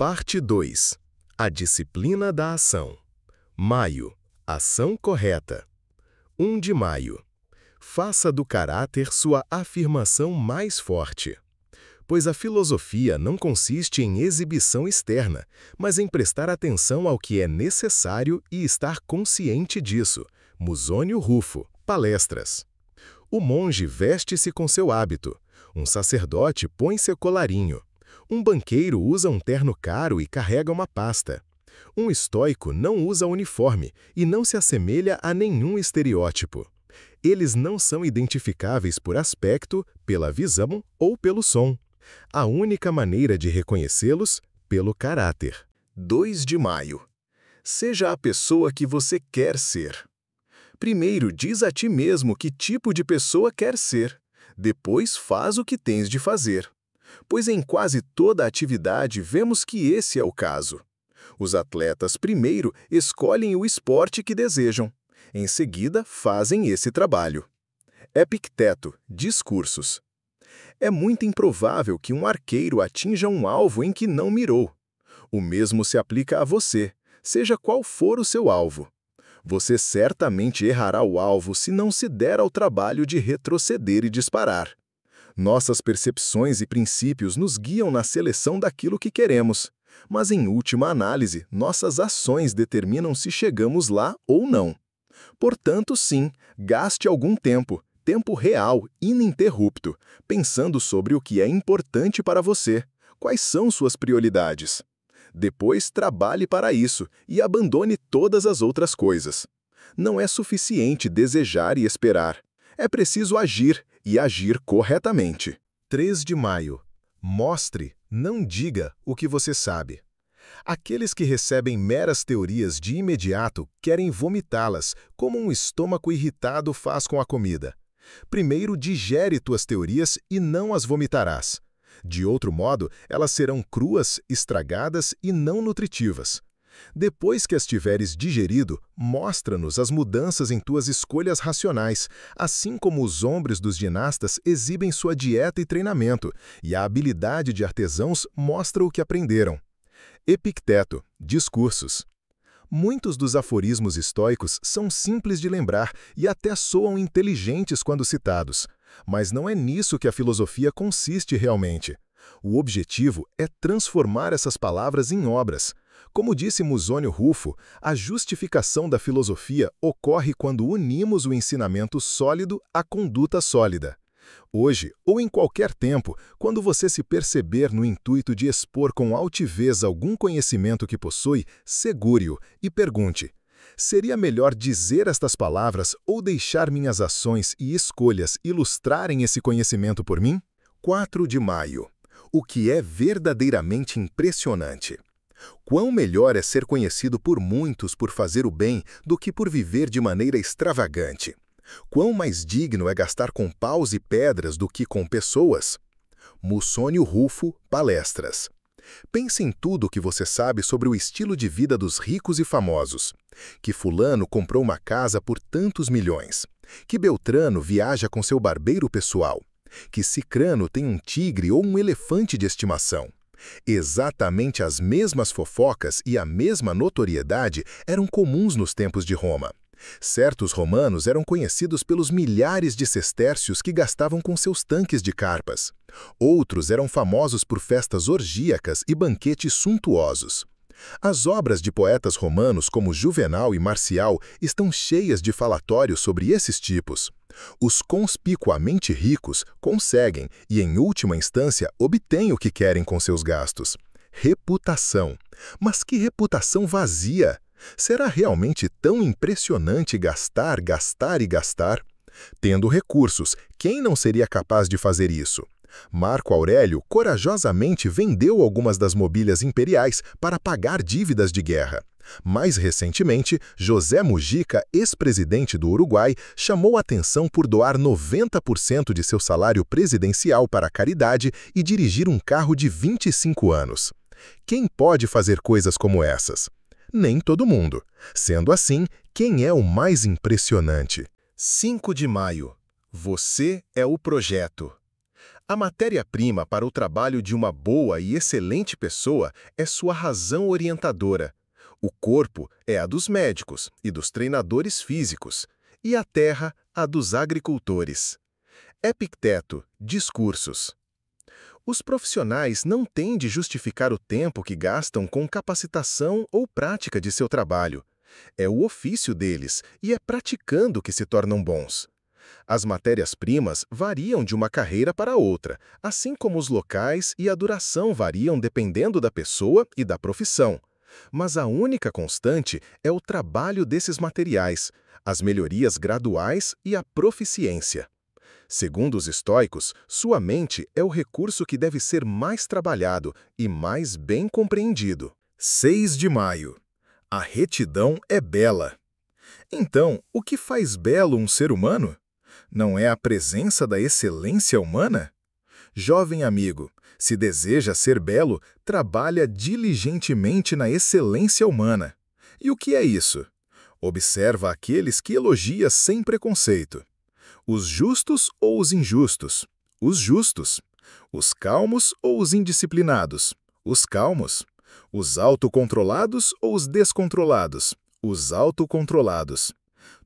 Parte 2. A disciplina da ação. Maio. Ação correta. 1 de maio. Faça do caráter sua afirmação mais forte. Pois a filosofia não consiste em exibição externa, mas em prestar atenção ao que é necessário e estar consciente disso. Musônio Rufo, Palestras. O monge veste-se com seu hábito. Um sacerdote põe seu colarinho. Um banqueiro usa um terno caro e carrega uma pasta. Um estoico não usa uniforme e não se assemelha a nenhum estereótipo. Eles não são identificáveis por aspecto, pela visão ou pelo som. A única maneira de reconhecê-los, pelo caráter. 2 de maio. Seja a pessoa que você quer ser. Primeiro, diz a ti mesmo que tipo de pessoa quer ser. Depois, faz o que tens de fazer. Pois em quase toda atividade vemos que esse é o caso. Os atletas primeiro escolhem o esporte que desejam. Em seguida, fazem esse trabalho. Epicteto, Discursos. É muito improvável que um arqueiro atinja um alvo em que não mirou. O mesmo se aplica a você, seja qual for o seu alvo. Você certamente errará o alvo se não se der ao trabalho de retroceder e disparar. Nossas percepções e princípios nos guiam na seleção daquilo que queremos, mas em última análise, nossas ações determinam se chegamos lá ou não. Portanto, sim, gaste algum tempo real, ininterrupto, pensando sobre o que é importante para você, quais são suas prioridades. Depois, trabalhe para isso e abandone todas as outras coisas. Não é suficiente desejar e esperar. É preciso agir, e agir corretamente. 3 de maio. Mostre, não diga o que você sabe. Aqueles que recebem meras teorias de imediato querem vomitá-las, como um estômago irritado faz com a comida. Primeiro digere tuas teorias e não as vomitarás. De outro modo, elas serão cruas, estragadas e não nutritivas. Depois que as tiveres digerido, mostra-nos as mudanças em tuas escolhas racionais, assim como os ombros dos ginastas exibem sua dieta e treinamento, e a habilidade de artesãos mostra o que aprenderam. Epicteto, Discursos. Muitos dos aforismos estoicos são simples de lembrar e até soam inteligentes quando citados, mas não é nisso que a filosofia consiste realmente. O objetivo é transformar essas palavras em obras. Como disse Musônio Rufo, a justificação da filosofia ocorre quando unimos o ensinamento sólido à conduta sólida. Hoje, ou em qualquer tempo, quando você se perceber no intuito de expor com altivez algum conhecimento que possui, segure-o e pergunte: seria melhor dizer estas palavras ou deixar minhas ações e escolhas ilustrarem esse conhecimento por mim? 4 de maio. O que é verdadeiramente impressionante. Quão melhor é ser conhecido por muitos por fazer o bem do que por viver de maneira extravagante. Quão mais digno é gastar com paus e pedras do que com pessoas? Musônio Rufo, Palestras. Pense em tudo o que você sabe sobre o estilo de vida dos ricos e famosos. Que fulano comprou uma casa por tantos milhões. Que Beltrano viaja com seu barbeiro pessoal. Que Cicrano tem um tigre ou um elefante de estimação. Exatamente as mesmas fofocas e a mesma notoriedade eram comuns nos tempos de Roma. Certos romanos eram conhecidos pelos milhares de sestércios que gastavam com seus tanques de carpas. Outros eram famosos por festas orgíacas e banquetes suntuosos. As obras de poetas romanos como Juvenal e Marcial estão cheias de falatórios sobre esses tipos. Os conspicuamente ricos conseguem e, em última instância, obtêm o que querem com seus gastos. Reputação. Mas que reputação vazia! Será realmente tão impressionante gastar, gastar e gastar? Tendo recursos, quem não seria capaz de fazer isso? Marco Aurélio corajosamente vendeu algumas das mobílias imperiais para pagar dívidas de guerra. Mais recentemente, José Mujica, ex-presidente do Uruguai, chamou atenção por doar 90% de seu salário presidencial para a caridade e dirigir um carro de 25 anos. Quem pode fazer coisas como essas? Nem todo mundo. Sendo assim, quem é o mais impressionante? 5 de maio. Você é o projeto. A matéria-prima para o trabalho de uma boa e excelente pessoa é sua razão orientadora. O corpo é a dos médicos e dos treinadores físicos, e a terra a dos agricultores. Epicteto, Discursos. Os profissionais não têm de justificar o tempo que gastam com capacitação ou prática de seu trabalho. É o ofício deles e é praticando que se tornam bons. As matérias-primas variam de uma carreira para outra, assim como os locais e a duração variam dependendo da pessoa e da profissão. Mas a única constante é o trabalho desses materiais, as melhorias graduais e a proficiência. Segundo os estoicos, sua mente é o recurso que deve ser mais trabalhado e mais bem compreendido. 6 de maio. A retidão é bela. Então, o que faz belo um ser humano? Não é a presença da excelência humana? Jovem amigo, se deseja ser belo, trabalha diligentemente na excelência humana. E o que é isso? Observa aqueles que elogia sem preconceito. Os justos ou os injustos? Os justos. Os calmos ou os indisciplinados? Os calmos. Os autocontrolados ou os descontrolados? Os autocontrolados.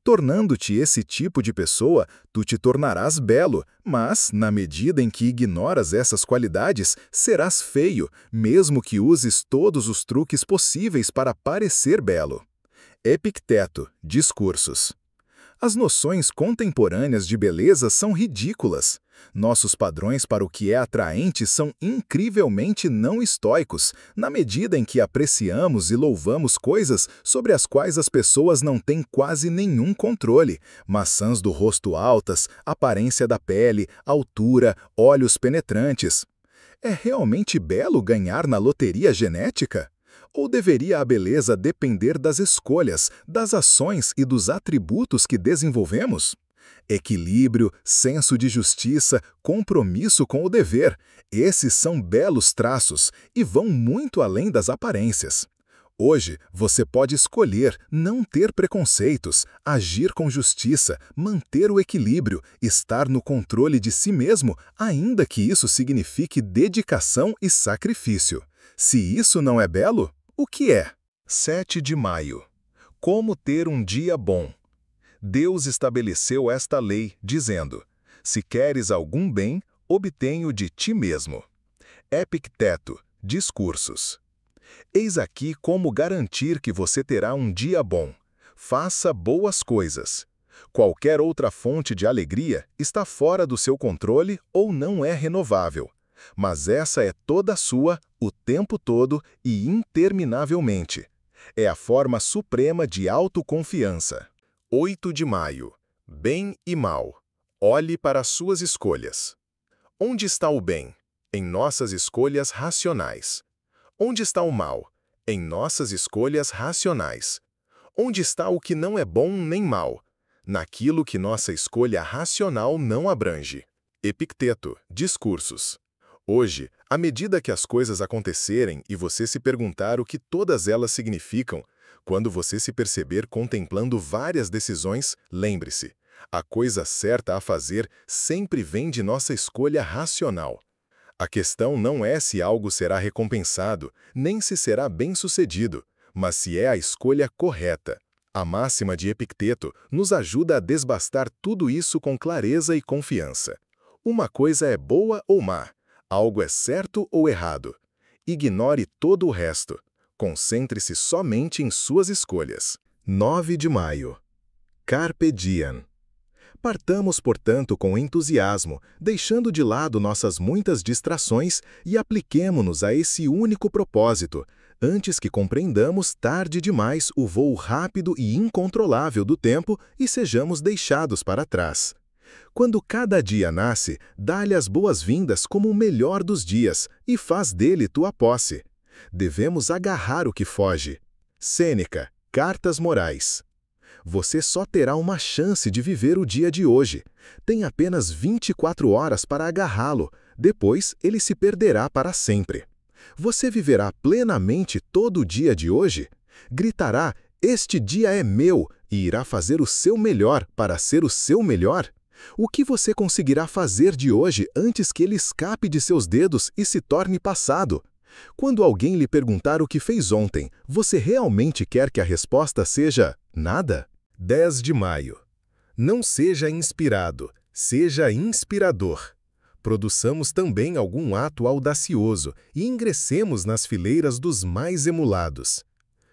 Tornando-te esse tipo de pessoa, tu te tornarás belo, mas, na medida em que ignoras essas qualidades, serás feio, mesmo que uses todos os truques possíveis para parecer belo. Epicteto, Discursos. As noções contemporâneas de beleza são ridículas. Nossos padrões para o que é atraente são incrivelmente não estoicos, na medida em que apreciamos e louvamos coisas sobre as quais as pessoas não têm quase nenhum controle: maçãs do rosto altas, aparência da pele, altura, olhos penetrantes. É realmente belo ganhar na loteria genética? Ou deveria a beleza depender das escolhas, das ações e dos atributos que desenvolvemos? Equilíbrio, senso de justiça, compromisso com o dever, esses são belos traços e vão muito além das aparências. Hoje, você pode escolher não ter preconceitos, agir com justiça, manter o equilíbrio, estar no controle de si mesmo, ainda que isso signifique dedicação e sacrifício. Se isso não é belo, o que é? 7 de maio. Como ter um dia bom? Deus estabeleceu esta lei, dizendo: se queres algum bem, obtenha-o de ti mesmo. Epicteto, Discursos. Eis aqui como garantir que você terá um dia bom. Faça boas coisas. Qualquer outra fonte de alegria está fora do seu controle ou não é renovável. Mas essa é toda sua, o tempo todo e interminavelmente. É a forma suprema de autoconfiança. 8 de maio. Bem e mal. Olhe para suas escolhas. Onde está o bem? Em nossas escolhas racionais. Onde está o mal? Em nossas escolhas racionais. Onde está o que não é bom nem mal? Naquilo que nossa escolha racional não abrange. Epicteto, Discursos. Hoje, à medida que as coisas acontecerem e você se perguntar o que todas elas significam, quando você se perceber contemplando várias decisões, lembre-se, a coisa certa a fazer sempre vem de nossa escolha racional. A questão não é se algo será recompensado, nem se será bem-sucedido, mas se é a escolha correta. A máxima de Epicteto nos ajuda a desbastar tudo isso com clareza e confiança. Uma coisa é boa ou má. Algo é certo ou errado. Ignore todo o resto. Concentre-se somente em suas escolhas. 9 de maio. Carpe diem. Partamos, portanto, com entusiasmo, deixando de lado nossas muitas distrações e apliquemo-nos a esse único propósito, antes que compreendamos tarde demais o voo rápido e incontrolável do tempo e sejamos deixados para trás. Quando cada dia nasce, dá-lhe as boas-vindas como o melhor dos dias e faz dele tua posse. Devemos agarrar o que foge. Sêneca, Cartas Morais. Você só terá uma chance de viver o dia de hoje. Tem apenas 24 horas para agarrá-lo, depois ele se perderá para sempre. Você viverá plenamente todo o dia de hoje? Gritará: "Este dia é meu", e irá fazer o seu melhor para ser o seu melhor? O que você conseguirá fazer de hoje antes que ele escape de seus dedos e se torne passado? Quando alguém lhe perguntar o que fez ontem, você realmente quer que a resposta seja nada? 10 de maio. Não seja inspirado, seja inspirador. Produçamos também algum ato audacioso e ingressemos nas fileiras dos mais emulados.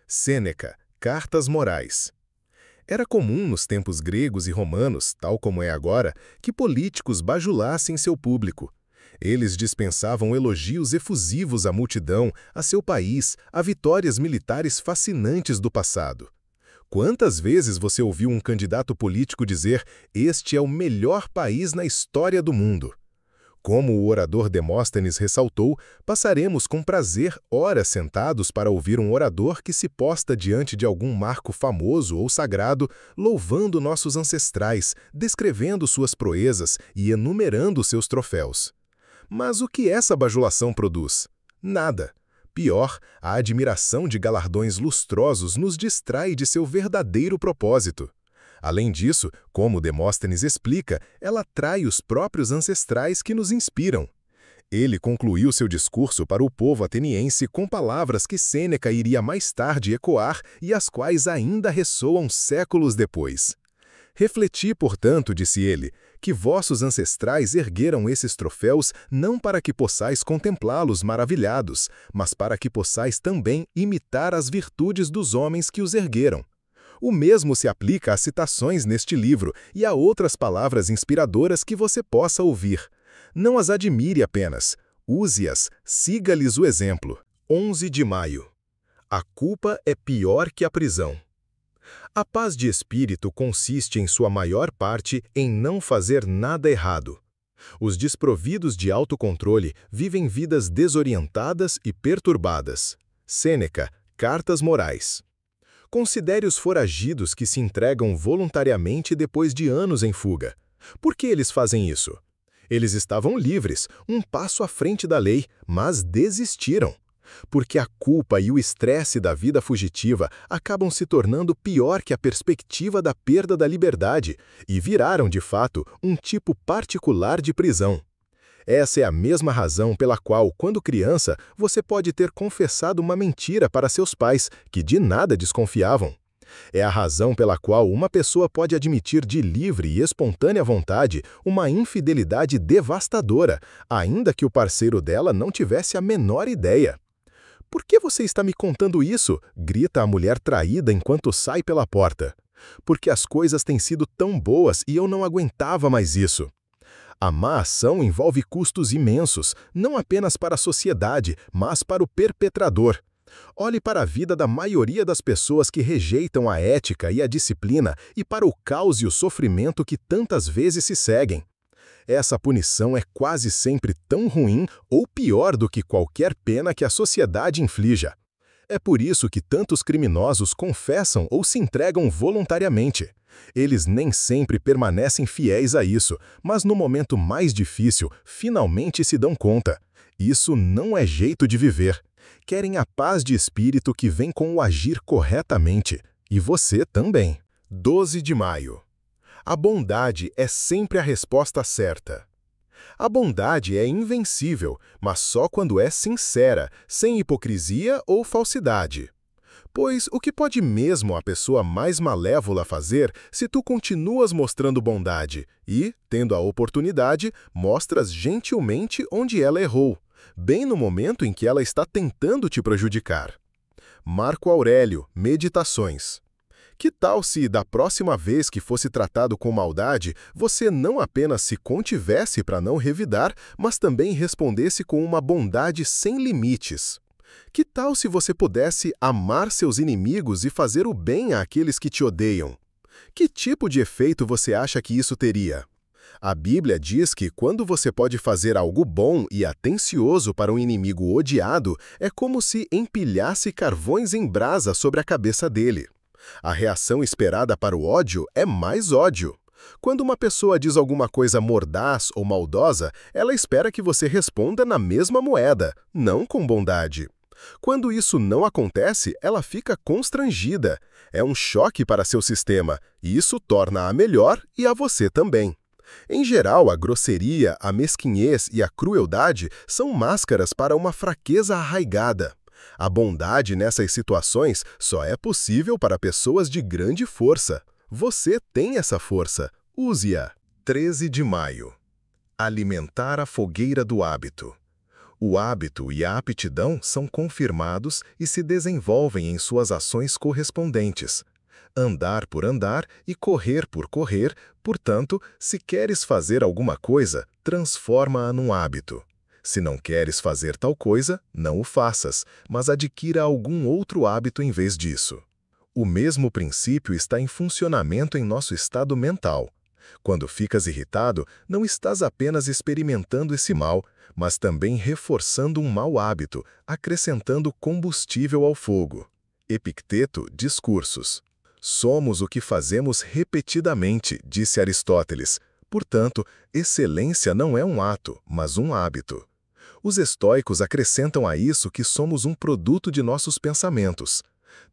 Sêneca, Cartas Morais. Era comum nos tempos gregos e romanos, tal como é agora, que políticos bajulassem seu público. Eles dispensavam elogios efusivos à multidão, a seu país, a vitórias militares fascinantes do passado. Quantas vezes você ouviu um candidato político dizer: "Este é o melhor país na história do mundo"? Como o orador Demóstenes ressaltou, passaremos com prazer horas sentados para ouvir um orador que se posta diante de algum marco famoso ou sagrado, louvando nossos ancestrais, descrevendo suas proezas e enumerando seus troféus. Mas o que essa bajulação produz? Nada. Pior, a admiração de galardões lustrosos nos distrai de seu verdadeiro propósito. Além disso, como Demóstenes explica, ela atrai os próprios ancestrais que nos inspiram. Ele concluiu seu discurso para o povo ateniense com palavras que Sêneca iria mais tarde ecoar e as quais ainda ressoam séculos depois. Refleti, portanto, disse ele, que vossos ancestrais ergueram esses troféus não para que possais contemplá-los maravilhados, mas para que possais também imitar as virtudes dos homens que os ergueram. O mesmo se aplica às citações neste livro e a outras palavras inspiradoras que você possa ouvir. Não as admire apenas, use-as, siga-lhes o exemplo. 11 de maio. A culpa é pior que a prisão. A paz de espírito consiste em sua maior parte em não fazer nada errado. Os desprovidos de autocontrole vivem vidas desorientadas e perturbadas. Sêneca, Cartas Morais. Considere os foragidos que se entregam voluntariamente depois de anos em fuga. Por que eles fazem isso? Eles estavam livres, um passo à frente da lei, mas desistiram. Porque a culpa e o estresse da vida fugitiva acabam se tornando pior que a perspectiva da perda da liberdade e viraram, de fato, um tipo particular de prisão. Essa é a mesma razão pela qual, quando criança, você pode ter confessado uma mentira para seus pais, que de nada desconfiavam. É a razão pela qual uma pessoa pode admitir de livre e espontânea vontade uma infidelidade devastadora, ainda que o parceiro dela não tivesse a menor ideia. "Por que você está me contando isso?", grita a mulher traída enquanto sai pela porta. "Porque as coisas têm sido tão boas e eu não aguentava mais isso." A má ação envolve custos imensos, não apenas para a sociedade, mas para o perpetrador. Olhe para a vida da maioria das pessoas que rejeitam a ética e a disciplina e para o caos e o sofrimento que tantas vezes se seguem. Essa punição é quase sempre tão ruim ou pior do que qualquer pena que a sociedade inflija. É por isso que tantos criminosos confessam ou se entregam voluntariamente. Eles nem sempre permanecem fiéis a isso, mas no momento mais difícil, finalmente se dão conta. Isso não é jeito de viver. Querem a paz de espírito que vem com o agir corretamente. E você também. 12 de maio. A bondade é sempre a resposta certa. A bondade é invencível, mas só quando é sincera, sem hipocrisia ou falsidade. Pois o que pode mesmo a pessoa mais malévola fazer se tu continuas mostrando bondade e, tendo a oportunidade, mostras gentilmente onde ela errou, bem no momento em que ela está tentando te prejudicar? Marco Aurélio, Meditações. Que tal se, da próxima vez que fosse tratado com maldade, você não apenas se contivesse para não revidar, mas também respondesse com uma bondade sem limites? Que tal se você pudesse amar seus inimigos e fazer o bem àqueles que te odeiam? Que tipo de efeito você acha que isso teria? A Bíblia diz que quando você pode fazer algo bom e atencioso para um inimigo odiado, é como se empilhasse carvões em brasa sobre a cabeça dele. A reação esperada para o ódio é mais ódio. Quando uma pessoa diz alguma coisa mordaz ou maldosa, ela espera que você responda na mesma moeda, não com bondade. Quando isso não acontece, ela fica constrangida. É um choque para seu sistema, e isso torna-a melhor e a você também. Em geral, a grosseria, a mesquinhez e a crueldade são máscaras para uma fraqueza arraigada. A bondade nessas situações só é possível para pessoas de grande força. Você tem essa força. Use-a. 13 de maio. Alimentar a fogueira do hábito. O hábito e a aptidão são confirmados e se desenvolvem em suas ações correspondentes. Andar por andar e correr por correr, portanto, se queres fazer alguma coisa, transforma-a num hábito. Se não queres fazer tal coisa, não o faças, mas adquira algum outro hábito em vez disso. O mesmo princípio está em funcionamento em nosso estado mental. Quando ficas irritado, não estás apenas experimentando esse mal, mas também reforçando um mau hábito, acrescentando combustível ao fogo. Epicteto, Discursos. Somos o que fazemos repetidamente, disse Aristóteles. Portanto, excelência não é um ato, mas um hábito. Os estoicos acrescentam a isso que somos um produto de nossos pensamentos.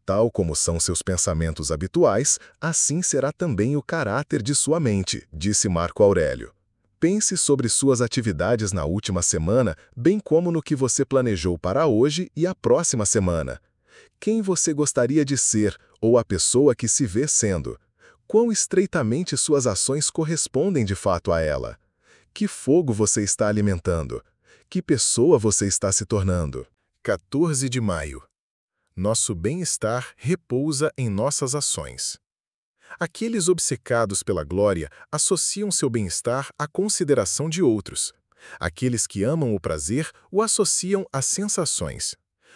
Tal como são seus pensamentos habituais, assim será também o caráter de sua mente, disse Marco Aurélio. Pense sobre suas atividades na última semana, bem como no que você planejou para hoje e a próxima semana. Quem você gostaria de ser, ou a pessoa que se vê sendo? Quão estreitamente suas ações correspondem de fato a ela? Que fogo você está alimentando? Que pessoa você está se tornando? 14 de maio. Nosso bem-estar repousa em nossas ações. Aqueles obcecados pela glória associam seu bem-estar à consideração de outros. Aqueles que amam o prazer o associam às sensações.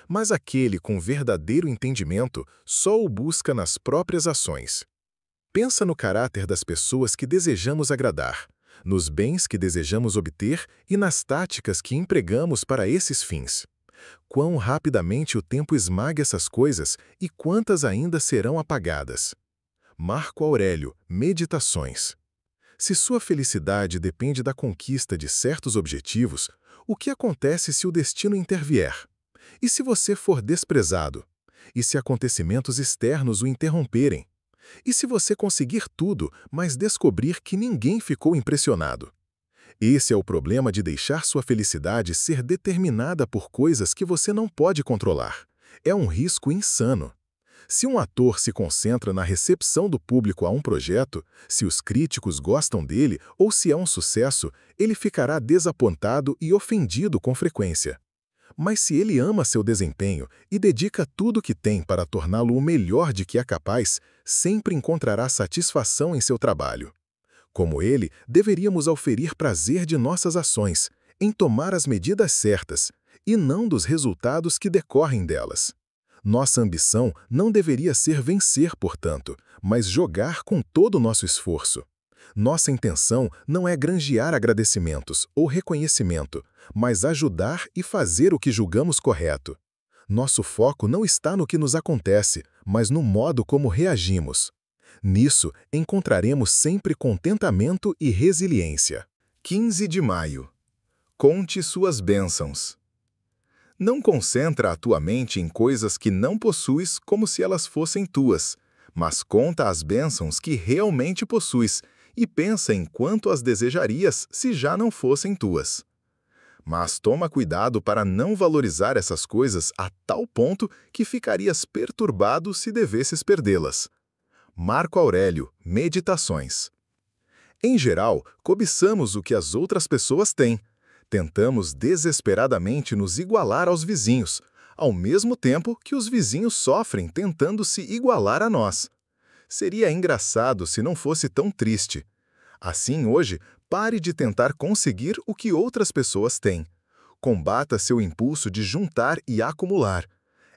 Mas aquele com verdadeiro entendimento só o busca nas próprias ações. Pensa no caráter das pessoas que desejamos agradar, nos bens que desejamos obter e nas táticas que empregamos para esses fins. Quão rapidamente o tempo esmaga essas coisas e quantas ainda serão apagadas. Marco Aurélio, Meditações. Se sua felicidade depende da conquista de certos objetivos, o que acontece se o destino intervier? E se você for desprezado? E se acontecimentos externos o interromperem? E se você conseguir tudo, mas descobrir que ninguém ficou impressionado? Esse é o problema de deixar sua felicidade ser determinada por coisas que você não pode controlar. É um risco insano. Se um ator se concentra na recepção do público a um projeto, se os críticos gostam dele ou se é um sucesso, ele ficará desapontado e ofendido com frequência. Mas se ele ama seu desempenho e dedica tudo o que tem para torná-lo o melhor de que é capaz, sempre encontrará satisfação em seu trabalho. Como ele, deveríamos auferir prazer de nossas ações, em tomar as medidas certas, e não dos resultados que decorrem delas. Nossa ambição não deveria ser vencer, portanto, mas jogar com todo o nosso esforço. Nossa intenção não é granjear agradecimentos ou reconhecimento, mas ajudar e fazer o que julgamos correto. Nosso foco não está no que nos acontece, mas no modo como reagimos. Nisso, encontraremos sempre contentamento e resiliência. 15 de maio. Conte suas bênçãos. Não concentra a tua mente em coisas que não possuis como se elas fossem tuas, mas conta as bênçãos que realmente possuis e pensa em quanto as desejarias se já não fossem tuas. Mas toma cuidado para não valorizar essas coisas a tal ponto que ficarias perturbado se devesses perdê-las. Marco Aurélio, Meditações. Em geral, cobiçamos o que as outras pessoas têm. Tentamos desesperadamente nos igualar aos vizinhos, ao mesmo tempo que os vizinhos sofrem tentando se igualar a nós. Seria engraçado se não fosse tão triste. Assim, hoje, pare de tentar conseguir o que outras pessoas têm. Combata seu impulso de juntar e acumular.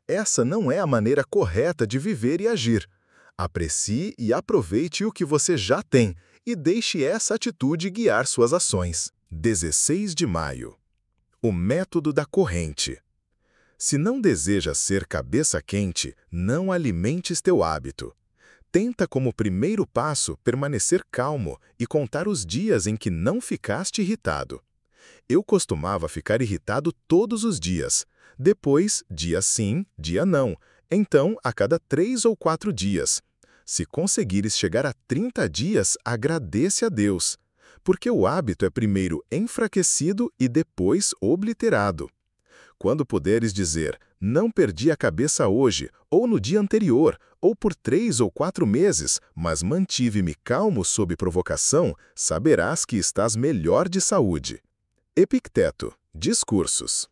Essa não é a maneira correta de viver e agir. Aprecie e aproveite o que você já tem e deixe essa atitude guiar suas ações. 16 de maio. O método da corrente. Se não desejas ser cabeça quente, não alimentes teu hábito. Tenta como primeiro passo permanecer calmo e contar os dias em que não ficaste irritado. Eu costumava ficar irritado todos os dias. Depois, dia sim, dia não. Então, a cada 3 ou 4 dias. Se conseguires chegar a 30 dias, agradece a Deus. porque o hábito é primeiro enfraquecido e depois obliterado. Quando puderes dizer, não perdi a cabeça hoje, ou no dia anterior, ou por 3 ou 4 meses, mas mantive-me calmo sob provocação, saberás que estás melhor de saúde. Epicteto, Discursos.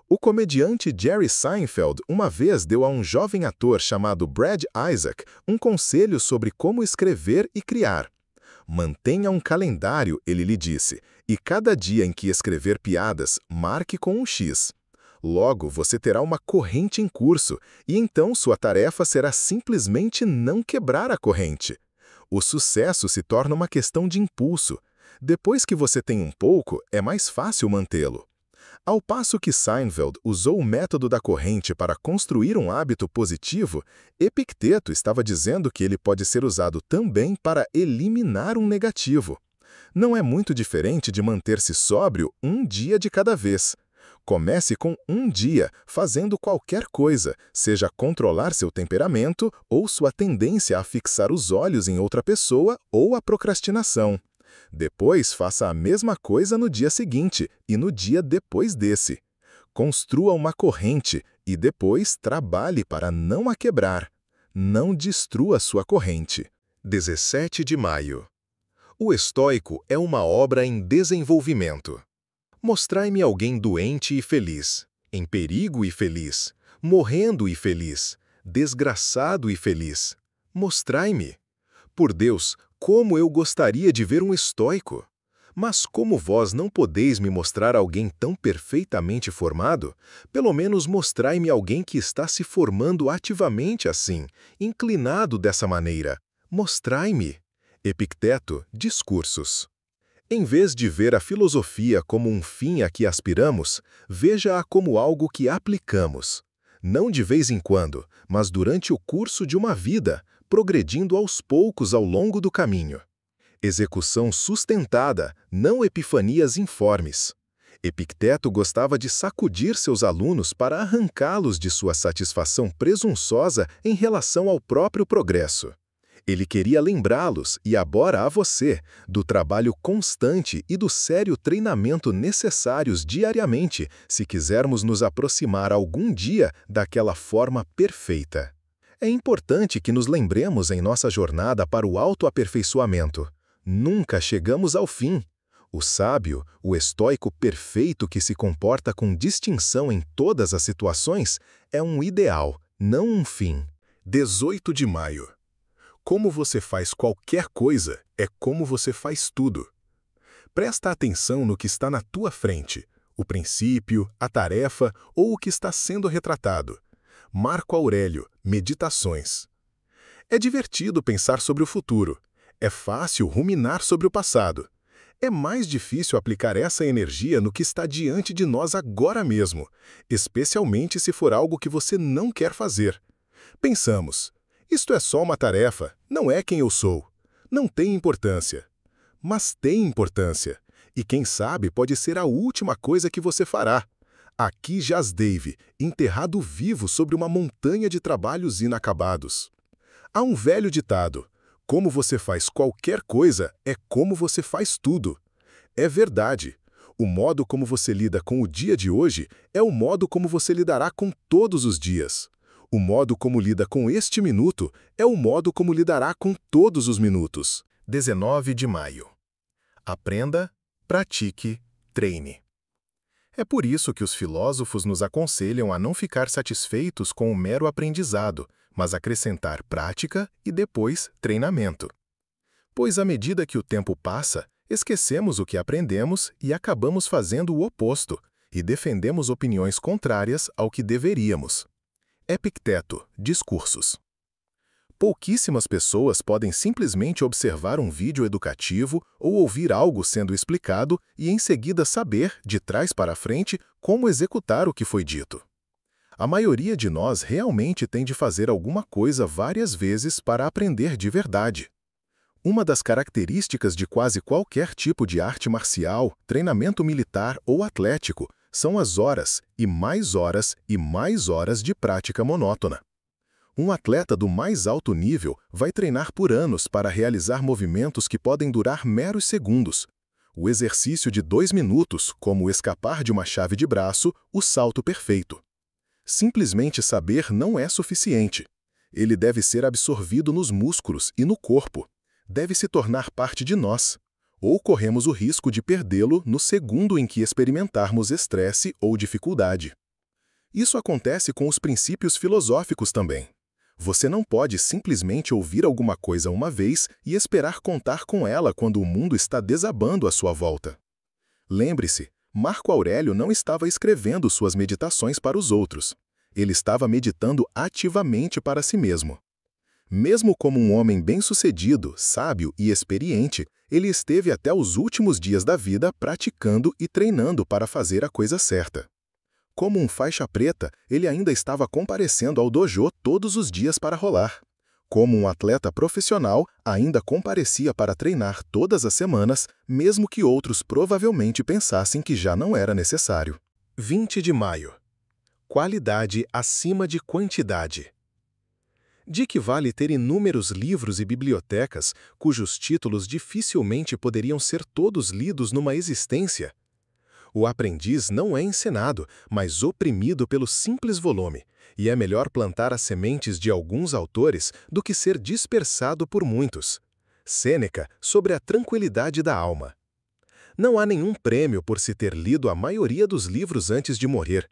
O comediante Jerry Seinfeld uma vez deu a um jovem ator chamado Brad Isaac um conselho sobre como escrever e criar. Mantenha um calendário, ele lhe disse, e cada dia em que escrever piadas, marque com um X. Logo, você terá uma corrente em curso, e então sua tarefa será simplesmente não quebrar a corrente. O sucesso se torna uma questão de impulso. Depois que você tem um pouco, é mais fácil mantê-lo. Ao passo que Seinfeld usou o método da corrente para construir um hábito positivo, Epicteto estava dizendo que ele pode ser usado também para eliminar um negativo. Não é muito diferente de manter-se sóbrio um dia de cada vez. Comece com um dia, fazendo qualquer coisa, seja controlar seu temperamento ou sua tendência a fixar os olhos em outra pessoa ou a procrastinação. Depois, faça a mesma coisa no dia seguinte e no dia depois desse. Construa uma corrente e depois trabalhe para não a quebrar. Não destrua sua corrente. 17 de maio. O estoico é uma obra em desenvolvimento. Mostrai-me alguém doente e feliz, em perigo e feliz, morrendo e feliz, desgraçado e feliz. Mostrai-me. Por Deus, como eu gostaria de ver um estoico! Mas como vós não podeis me mostrar alguém tão perfeitamente formado, pelo menos mostrai-me alguém que está se formando ativamente assim, inclinado dessa maneira. Mostrai-me. Epicteto, Discursos. Em vez de ver a filosofia como um fim a que aspiramos, veja-a como algo que aplicamos. Não de vez em quando, mas durante o curso de uma vida, progredindo aos poucos ao longo do caminho. Execução sustentada, não epifanias informes. Epicteto gostava de sacudir seus alunos para arrancá-los de sua satisfação presunçosa em relação ao próprio progresso. Ele queria lembrá-los, e agora a você, do trabalho constante e do sério treinamento necessários diariamente se quisermos nos aproximar algum dia daquela forma perfeita. É importante que nos lembremos em nossa jornada para o autoaperfeiçoamento. Nunca chegamos ao fim. O sábio, o estoico perfeito que se comporta com distinção em todas as situações, é um ideal, não um fim. 18 de maio. Como você faz qualquer coisa é como você faz tudo. Presta atenção no que está na tua frente, o princípio, a tarefa ou o que está sendo retratado. Marco Aurélio, Meditações. É divertido pensar sobre o futuro. É fácil ruminar sobre o passado. É mais difícil aplicar essa energia no que está diante de nós agora mesmo, especialmente se for algo que você não quer fazer. Pensamos, isto é só uma tarefa, não é quem eu sou. Não tem importância. Mas tem importância, e quem sabe pode ser a última coisa que você fará. Aqui jaz Dave, enterrado vivo sobre uma montanha de trabalhos inacabados. Há um velho ditado: como você faz qualquer coisa é como você faz tudo. É verdade. O modo como você lida com o dia de hoje é o modo como você lidará com todos os dias. O modo como lida com este minuto é o modo como lidará com todos os minutos. 19 de maio. Aprenda, pratique, treine. É por isso que os filósofos nos aconselham a não ficar satisfeitos com o mero aprendizado, mas acrescentar prática e depois treinamento. Pois à medida que o tempo passa, esquecemos o que aprendemos e acabamos fazendo o oposto, e defendemos opiniões contrárias ao que deveríamos. Epicteto, Discursos. Pouquíssimas pessoas podem simplesmente observar um vídeo educativo ou ouvir algo sendo explicado e em seguida saber, de trás para frente, como executar o que foi dito. A maioria de nós realmente tem de fazer alguma coisa várias vezes para aprender de verdade. Uma das características de quase qualquer tipo de arte marcial, treinamento militar ou atlético são as horas e mais horas de prática monótona. Um atleta do mais alto nível vai treinar por anos para realizar movimentos que podem durar meros segundos. O exercício de 2 minutos, como escapar de uma chave de braço, o salto perfeito. Simplesmente saber não é suficiente. Ele deve ser absorvido nos músculos e no corpo. Deve se tornar parte de nós. Ou corremos o risco de perdê-lo no segundo em que experimentarmos estresse ou dificuldade. Isso acontece com os princípios filosóficos também. Você não pode simplesmente ouvir alguma coisa uma vez e esperar contar com ela quando o mundo está desabando à sua volta. Lembre-se, Marco Aurélio não estava escrevendo suas meditações para os outros. Ele estava meditando ativamente para si mesmo. Mesmo como um homem bem-sucedido, sábio e experiente, ele esteve até os últimos dias da vida praticando e treinando para fazer a coisa certa. Como um faixa preta, ele ainda estava comparecendo ao dojo todos os dias para rolar. Como um atleta profissional, ainda comparecia para treinar todas as semanas, mesmo que outros provavelmente pensassem que já não era necessário. 20 de maio. Qualidade acima de quantidade. De que vale ter inúmeros livros e bibliotecas cujos títulos dificilmente poderiam ser todos lidos numa existência? O aprendiz não é ensinado, mas oprimido pelo simples volume, e é melhor plantar as sementes de alguns autores do que ser dispersado por muitos. Sêneca, sobre a tranquilidade da alma. Não há nenhum prêmio por se ter lido a maioria dos livros antes de morrer.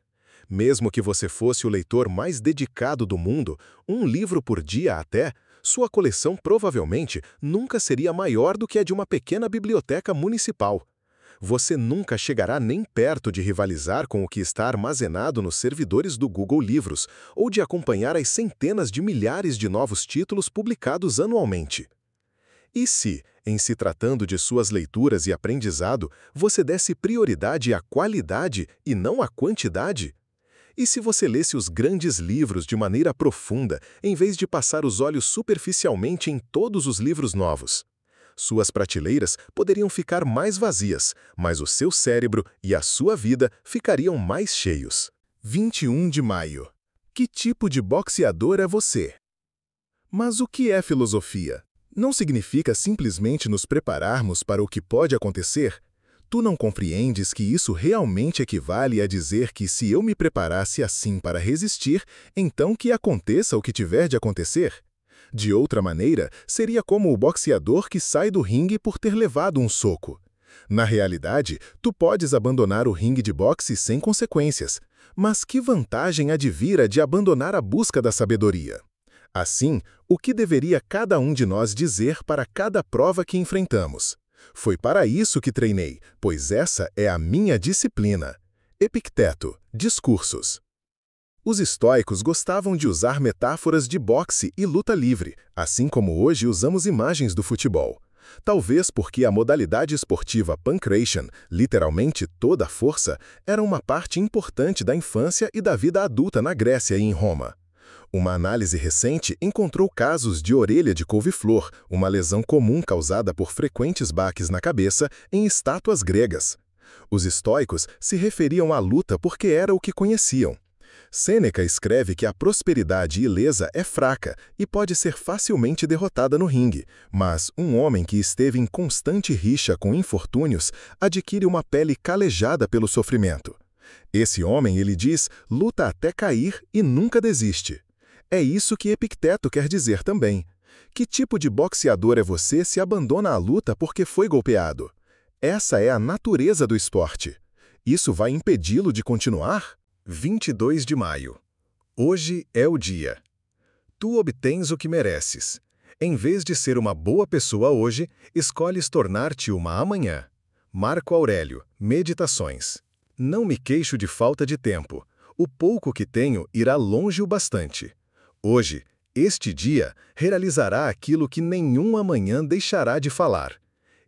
Mesmo que você fosse o leitor mais dedicado do mundo, um livro por dia até, sua coleção provavelmente nunca seria maior do que a de uma pequena biblioteca municipal. Você nunca chegará nem perto de rivalizar com o que está armazenado nos servidores do Google Livros, ou de acompanhar as centenas de milhares de novos títulos publicados anualmente. E se, em se tratando de suas leituras e aprendizado, você desse prioridade à qualidade e não à quantidade? E se você lesse os grandes livros de maneira profunda, em vez de passar os olhos superficialmente em todos os livros novos? Suas prateleiras poderiam ficar mais vazias, mas o seu cérebro e a sua vida ficariam mais cheios. 21 de maio. Que tipo de boxeador é você? Mas o que é filosofia? Não significa simplesmente nos prepararmos para o que pode acontecer? Tu não compreendes que isso realmente equivale a dizer que se eu me preparasse assim para resistir, então que aconteça o que tiver de acontecer? De outra maneira, seria como o boxeador que sai do ringue por ter levado um soco. Na realidade, tu podes abandonar o ringue de boxe sem consequências. Mas que vantagem advira de abandonar a busca da sabedoria? Assim, o que deveria cada um de nós dizer para cada prova que enfrentamos? Foi para isso que treinei, pois essa é a minha disciplina. Epicteto, Discursos. Os estoicos gostavam de usar metáforas de boxe e luta livre, assim como hoje usamos imagens do futebol. Talvez porque a modalidade esportiva pankration, literalmente toda a força, era uma parte importante da infância e da vida adulta na Grécia e em Roma. Uma análise recente encontrou casos de orelha de couve-flor, uma lesão comum causada por frequentes baques na cabeça, em estátuas gregas. Os estoicos se referiam à luta porque era o que conheciam. Sêneca escreve que a prosperidade ilesa é fraca e pode ser facilmente derrotada no ringue, mas um homem que esteve em constante rixa com infortúnios adquire uma pele calejada pelo sofrimento. Esse homem, ele diz, luta até cair e nunca desiste. É isso que Epicteto quer dizer também. Que tipo de boxeador é você se abandona a luta porque foi golpeado? Essa é a natureza do esporte. Isso vai impedi-lo de continuar? 22 de maio. Hoje é o dia. Tu obtens o que mereces. Em vez de ser uma boa pessoa hoje, escolhes tornar-te uma amanhã. Marco Aurélio, Meditações. Não me queixo de falta de tempo. O pouco que tenho irá longe o bastante. Hoje, este dia, realizará aquilo que nenhum amanhã deixará de falar.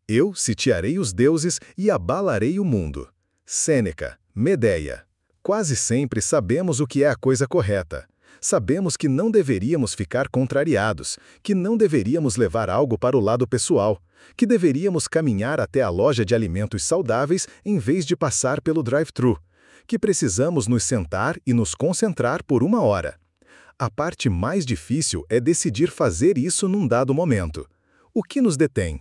Eu sitiarei os deuses e abalarei o mundo. Sêneca, Medeia. Quase sempre sabemos o que é a coisa correta. Sabemos que não deveríamos ficar contrariados, que não deveríamos levar algo para o lado pessoal, que deveríamos caminhar até a loja de alimentos saudáveis em vez de passar pelo drive-thru, que precisamos nos sentar e nos concentrar por 1 hora. A parte mais difícil é decidir fazer isso num dado momento. O que nos detém?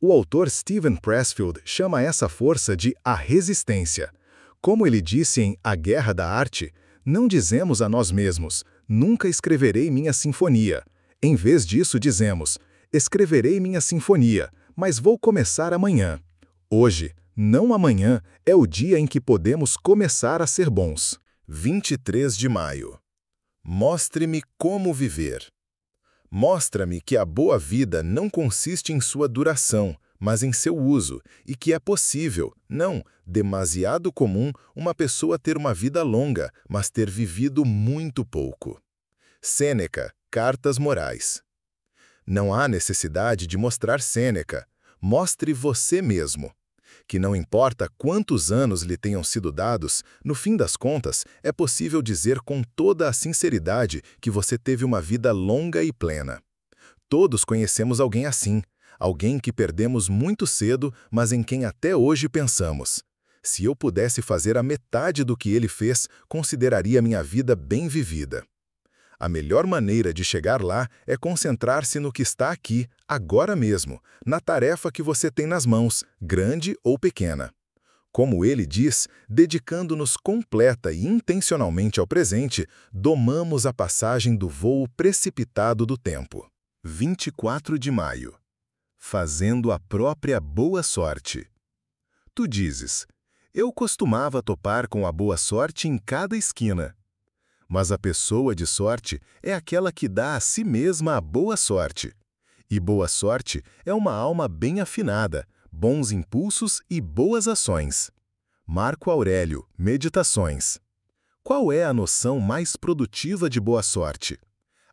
O autor Steven Pressfield chama essa força de a resistência. Como ele disse em A Guerra da Arte, não dizemos a nós mesmos, nunca escreverei minha sinfonia. Em vez disso, dizemos, escreverei minha sinfonia, mas vou começar amanhã. Hoje, não amanhã, é o dia em que podemos começar a ser bons. 23 de maio. Mostre-me como viver. Mostra-me que a boa vida não consiste em sua duração, mas em seu uso, e que é possível, não demasiado comum, uma pessoa ter uma vida longa, mas ter vivido muito pouco. Sêneca, Cartas Morais. Não há necessidade de mostrar Sêneca. Mostre você mesmo. Que não importa quantos anos lhe tenham sido dados, no fim das contas, é possível dizer com toda a sinceridade que você teve uma vida longa e plena. Todos conhecemos alguém assim, alguém que perdemos muito cedo, mas em quem até hoje pensamos. Se eu pudesse fazer a metade do que ele fez, consideraria minha vida bem vivida. A melhor maneira de chegar lá é concentrar-se no que está aqui, agora mesmo, na tarefa que você tem nas mãos, grande ou pequena. Como ele diz, dedicando-nos completa e intencionalmente ao presente, domamos a passagem do voo precipitado do tempo. 24 de maio. Fazendo a própria boa sorte. Tu dizes, eu costumava topar com a boa sorte em cada esquina. Mas a pessoa de sorte é aquela que dá a si mesma a boa sorte. E boa sorte é uma alma bem afinada, bons impulsos e boas ações. Marco Aurélio, Meditações. Qual é a noção mais produtiva de boa sorte?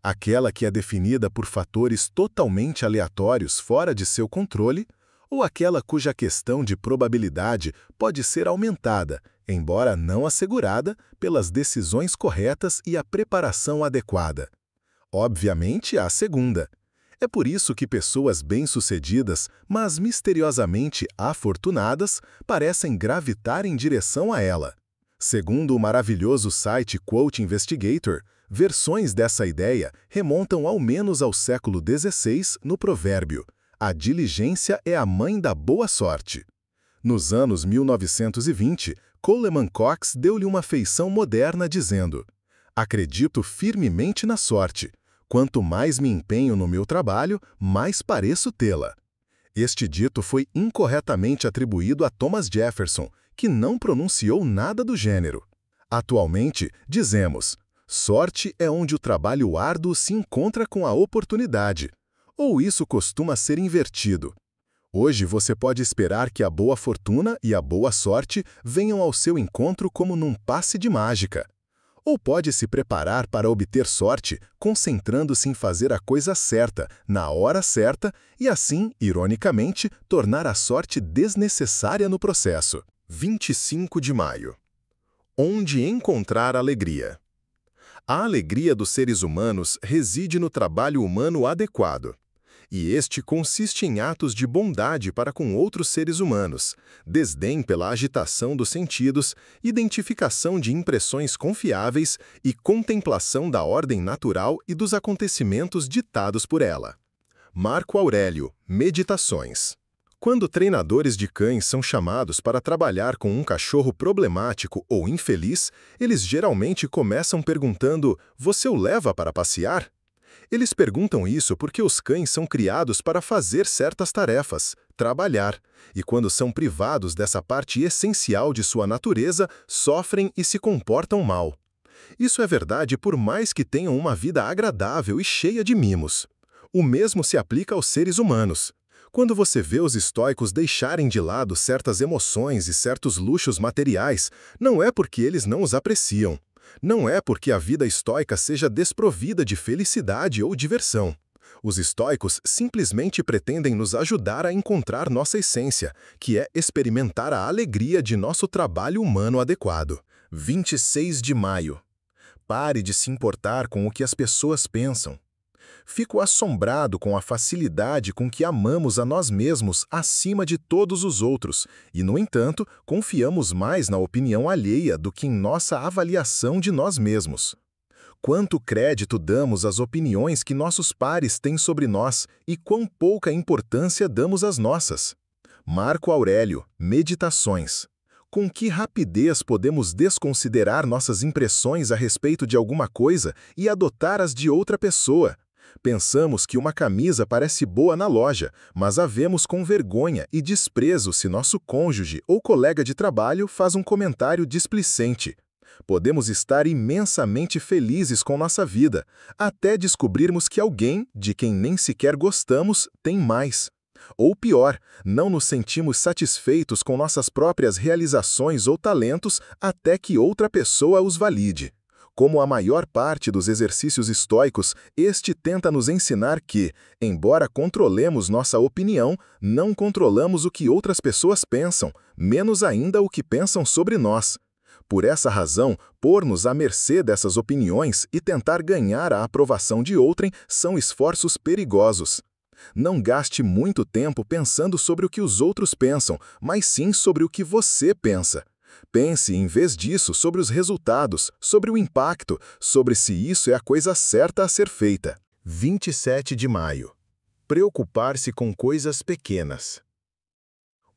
Aquela que é definida por fatores totalmente aleatórios fora de seu controle, ou aquela cuja questão de probabilidade pode ser aumentada, embora não assegurada, pelas decisões corretas e a preparação adequada? Obviamente, a segunda. É por isso que pessoas bem-sucedidas, mas misteriosamente afortunadas, parecem gravitar em direção a ela. Segundo o maravilhoso site Quote Investigator, versões dessa ideia remontam ao menos ao século XVI no provérbio "A diligência é a mãe da boa sorte". Nos anos 1920, Coleman Cox deu-lhe uma feição moderna dizendo: acredito firmemente na sorte. Quanto mais me empenho no meu trabalho, mais pareço tê-la. Este dito foi incorretamente atribuído a Thomas Jefferson, que não pronunciou nada do gênero. Atualmente, dizemos, sorte é onde o trabalho árduo se encontra com a oportunidade. Ou isso costuma ser invertido. Hoje você pode esperar que a boa fortuna e a boa sorte venham ao seu encontro como num passe de mágica. Ou pode se preparar para obter sorte concentrando-se em fazer a coisa certa, na hora certa, e assim, ironicamente, tornar a sorte desnecessária no processo. 25 de maio. Onde encontrar alegria? A alegria dos seres humanos reside no trabalho humano adequado. E este consiste em atos de bondade para com outros seres humanos, desdém pela agitação dos sentidos, identificação de impressões confiáveis e contemplação da ordem natural e dos acontecimentos ditados por ela. Marco Aurélio, Meditações. Quando treinadores de cães são chamados para trabalhar com um cachorro problemático ou infeliz, eles geralmente começam perguntando: "Você o leva para passear?" Eles perguntam isso porque os cães são criados para fazer certas tarefas, trabalhar, e quando são privados dessa parte essencial de sua natureza, sofrem e se comportam mal. Isso é verdade por mais que tenham uma vida agradável e cheia de mimos. O mesmo se aplica aos seres humanos. Quando você vê os estoicos deixarem de lado certas emoções e certos luxos materiais, não é porque eles não os apreciam. Não é porque a vida estoica seja desprovida de felicidade ou diversão. Os estoicos simplesmente pretendem nos ajudar a encontrar nossa essência, que é experimentar a alegria de nosso trabalho humano adequado. 26 de maio. Pare de se importar com o que as pessoas pensam. Fico assombrado com a facilidade com que amamos a nós mesmos acima de todos os outros e, no entanto, confiamos mais na opinião alheia do que em nossa avaliação de nós mesmos. Quanto crédito damos às opiniões que nossos pares têm sobre nós e quão pouca importância damos às nossas? Marco Aurélio, Meditações. Com que rapidez podemos desconsiderar nossas impressões a respeito de alguma coisa e adotar as de outra pessoa? Pensamos que uma camisa parece boa na loja, mas a vemos com vergonha e desprezo se nosso cônjuge ou colega de trabalho faz um comentário displicente. Podemos estar imensamente felizes com nossa vida, até descobrirmos que alguém, de quem nem sequer gostamos, tem mais. Ou pior, não nos sentimos satisfeitos com nossas próprias realizações ou talentos até que outra pessoa os valide. Como a maior parte dos exercícios estoicos, este tenta nos ensinar que, embora controlemos nossa opinião, não controlamos o que outras pessoas pensam, menos ainda o que pensam sobre nós. Por essa razão, pôr-nos à mercê dessas opiniões e tentar ganhar a aprovação de outrem são esforços perigosos. Não gaste muito tempo pensando sobre o que os outros pensam, mas sim sobre o que você pensa. Pense, em vez disso, sobre os resultados, sobre o impacto, sobre se isso é a coisa certa a ser feita. 27 de maio. Preocupar-se com coisas pequenas.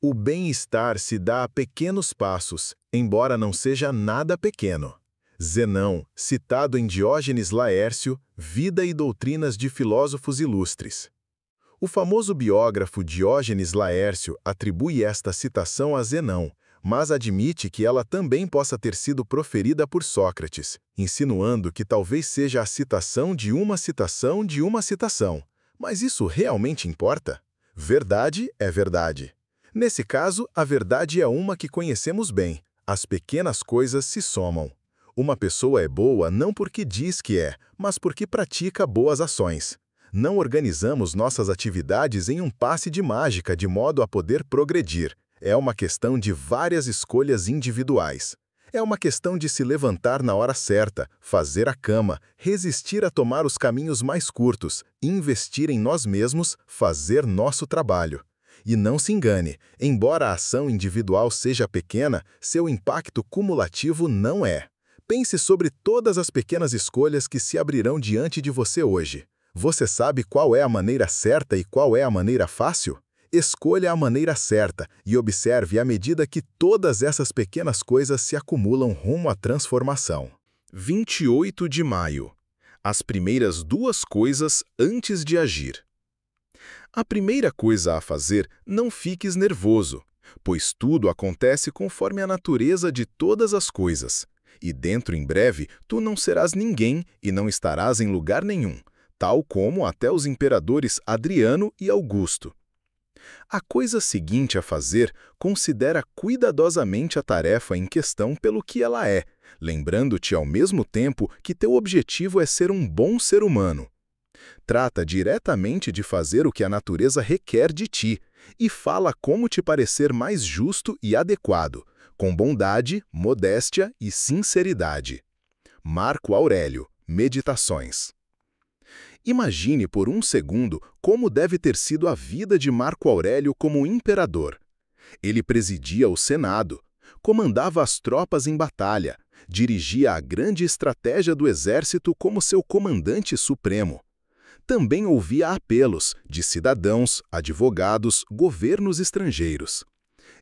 O bem-estar se dá a pequenos passos, embora não seja nada pequeno. Zenão, citado em Diógenes Laércio, Vida e Doutrinas de Filósofos Ilustres. O famoso biógrafo Diógenes Laércio atribui esta citação a Zenão, mas admite que ela também possa ter sido proferida por Sócrates, insinuando que talvez seja a citação de uma citação de uma citação. Mas isso realmente importa? Verdade é verdade. Nesse caso, a verdade é uma que conhecemos bem. As pequenas coisas se somam. Uma pessoa é boa não porque diz que é, mas porque pratica boas ações. Não organizamos nossas atividades em um passe de mágica de modo a poder progredir. É uma questão de várias escolhas individuais. É uma questão de se levantar na hora certa, fazer a cama, resistir a tomar os caminhos mais curtos, investir em nós mesmos, fazer nosso trabalho. E não se engane, embora a ação individual seja pequena, seu impacto cumulativo não é. Pense sobre todas as pequenas escolhas que se abrirão diante de você hoje. Você sabe qual é a maneira certa e qual é a maneira fácil? Escolha a maneira certa e observe à medida que todas essas pequenas coisas se acumulam rumo à transformação. 28 de maio. As primeiras duas coisas antes de agir. A primeira coisa a fazer, não fiques nervoso, pois tudo acontece conforme a natureza de todas as coisas. E dentro em breve, tu não serás ninguém e não estarás em lugar nenhum, tal como até os imperadores Adriano e Augusto. A coisa seguinte a fazer, considera cuidadosamente a tarefa em questão pelo que ela é, lembrando-te ao mesmo tempo que teu objetivo é ser um bom ser humano. Trata diretamente de fazer o que a natureza requer de ti e fala como te parecer mais justo e adequado, com bondade, modéstia e sinceridade. Marco Aurélio, Meditações. Imagine por um segundo como deve ter sido a vida de Marco Aurélio como imperador. Ele presidia o Senado, comandava as tropas em batalha, dirigia a grande estratégia do exército como seu comandante supremo. Também ouvia apelos de cidadãos, advogados, governos estrangeiros.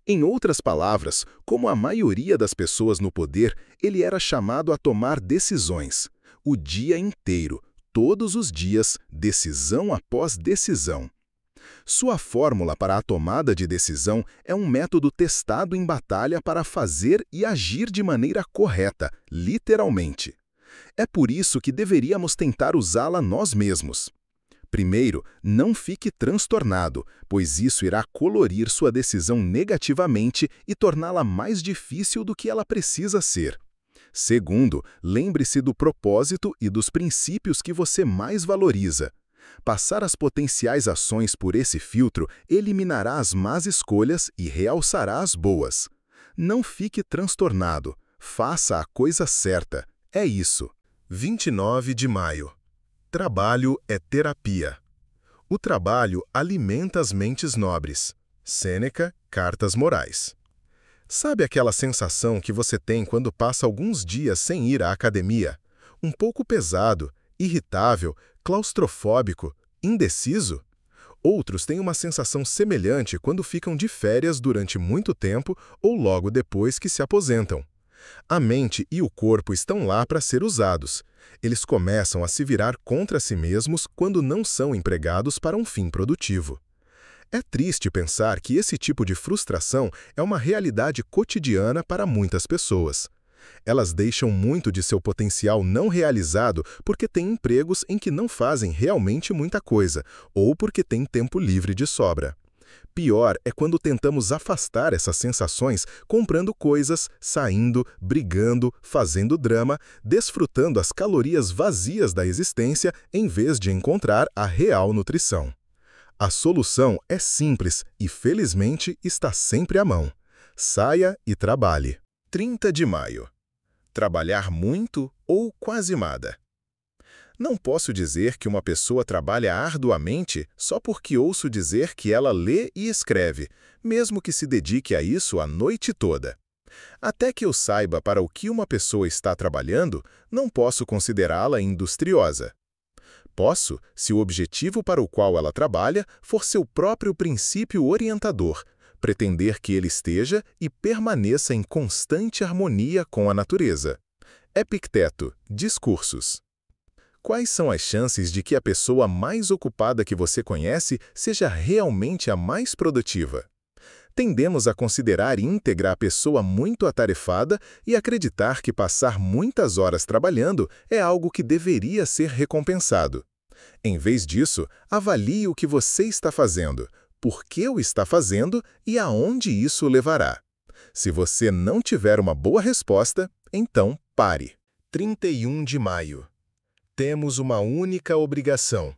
Em outras palavras, como a maioria das pessoas no poder, ele era chamado a tomar decisões, o dia inteiro, todos os dias, decisão após decisão. Sua fórmula para a tomada de decisão é um método testado em batalha para fazer e agir de maneira correta, literalmente. É por isso que deveríamos tentar usá-la nós mesmos. Primeiro, não fique transtornado, pois isso irá colorir sua decisão negativamente e torná-la mais difícil do que ela precisa ser. Segundo, lembre-se do propósito e dos princípios que você mais valoriza. Passar as potenciais ações por esse filtro eliminará as más escolhas e realçará as boas. Não fique transtornado. Faça a coisa certa. É isso. 29 de maio. Trabalho é terapia. O trabalho alimenta as mentes nobres. Sêneca, Cartas Morais. Sabe aquela sensação que você tem quando passa alguns dias sem ir à academia? Um pouco pesado, irritável, claustrofóbico, indeciso? Outros têm uma sensação semelhante quando ficam de férias durante muito tempo ou logo depois que se aposentam. A mente e o corpo estão lá para ser usados. Eles começam a se virar contra si mesmos quando não são empregados para um fim produtivo. É triste pensar que esse tipo de frustração é uma realidade cotidiana para muitas pessoas. Elas deixam muito de seu potencial não realizado porque têm empregos em que não fazem realmente muita coisa, ou porque têm tempo livre de sobra. Pior é quando tentamos afastar essas sensações comprando coisas, saindo, brigando, fazendo drama, desfrutando as calorias vazias da existência em vez de encontrar a real nutrição. A solução é simples e, felizmente, está sempre à mão. Saia e trabalhe. 30 de maio. Trabalhar muito ou quase nada. Não posso dizer que uma pessoa trabalha arduamente só porque ouço dizer que ela lê e escreve, mesmo que se dedique a isso a noite toda. Até que eu saiba para o que uma pessoa está trabalhando, não posso considerá-la industriosa. Posso, se o objetivo para o qual ela trabalha for seu próprio princípio orientador, pretender que ele esteja e permaneça em constante harmonia com a natureza. Epicteto, Discursos. Quais são as chances de que a pessoa mais ocupada que você conhece seja realmente a mais produtiva? Tendemos a considerar íntegra a pessoa muito atarefada e acreditar que passar muitas horas trabalhando é algo que deveria ser recompensado. Em vez disso, avalie o que você está fazendo, por que o está fazendo e aonde isso o levará. Se você não tiver uma boa resposta, então pare. 31 de maio. Temos uma única obrigação.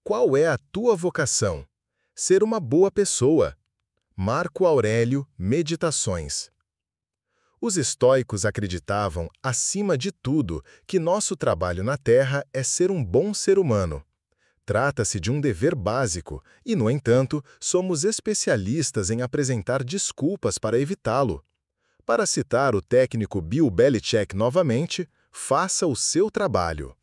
Qual é a tua vocação? Ser uma boa pessoa. Marco Aurélio, Meditações. Os estoicos acreditavam, acima de tudo, que nosso trabalho na Terra é ser um bom ser humano. Trata-se de um dever básico e, no entanto, somos especialistas em apresentar desculpas para evitá-lo. Para citar o técnico Bill Belichick novamente, faça o seu trabalho.